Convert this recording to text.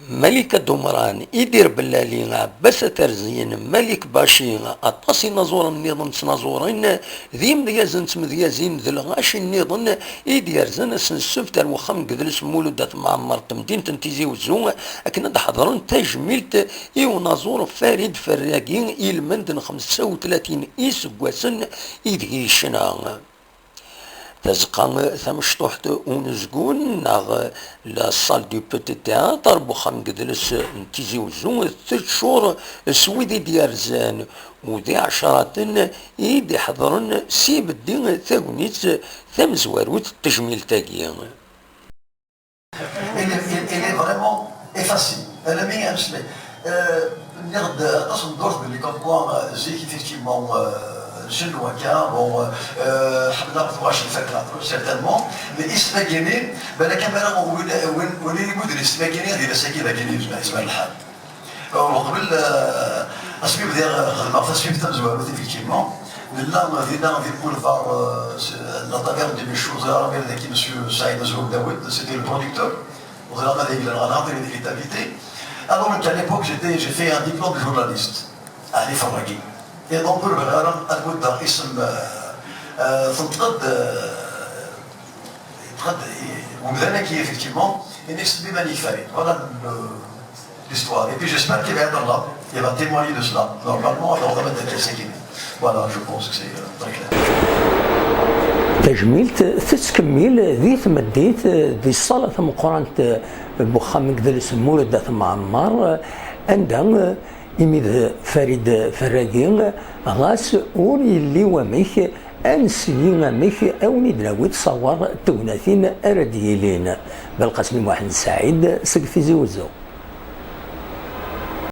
ملك دمران يدير بلالي عباس ترزين ملك باشي اطاسي نزور النظام نزورين ذيم ديازن تمديازين ذي الغاشي النظام يدير زن سنسفت الوخم قدرس مولودات معمر تمدين تنتيزي وزون اكن حضرن تجميلت ايو نزور فريد فراقين المندن 35 اسقواسن يدهي شنا تزقان ثمشطوحت ونزقون ناغ لا صال دو بوتي تياتر بوخام قدلس نتيزي وزون 3 شهور سويدي ديال زان ودي عشرات يدي حضرن سيب الدين ثاقونيت ثمزواروت التجميل تاقيا. Il est vraiment effacé. Elle est un peu. Dat is een dorp die kan komen, zie je effectivement. جن وكان وحنا واش الفكره سيرتانمون مي اسماكيني بالك انا ولي مدرس اسماكيني ديال ساكينه كاين اسمها الحال وقبل اسبيب ديال خدمه في اسبيب تاع زوالو ايفيكتيفمون ولا دينا في بولفار لا تافيرن دي ميشوز العربيه ذاك مسيو سعيد زهور داوود سيتي لو برودكتور وغير هذا اللي غنعطي لي تابيتي alors qu'à l'époque j'ai fait un diplôme de journaliste علي فراقي et donc بالغرام لابد اسم تقد ومذلك effectivement une extrêmement magnifique voilà l'histoire et puis j'espère qu'il va être là il va témoigner de cela normalement alors on va mettre les voilà je pense que c'est très clair. تجميلت تتكمل ذي تمديت ذي الصالة ثم قرانت بوخام قدرس مولد ثم عمار عندها إميد فريد فراقين غاس وري اللي وميك أنسينا ميك أوني دلاويت صور توناثين أرديلين بالقسم واحد سعيد سقفي زوزو.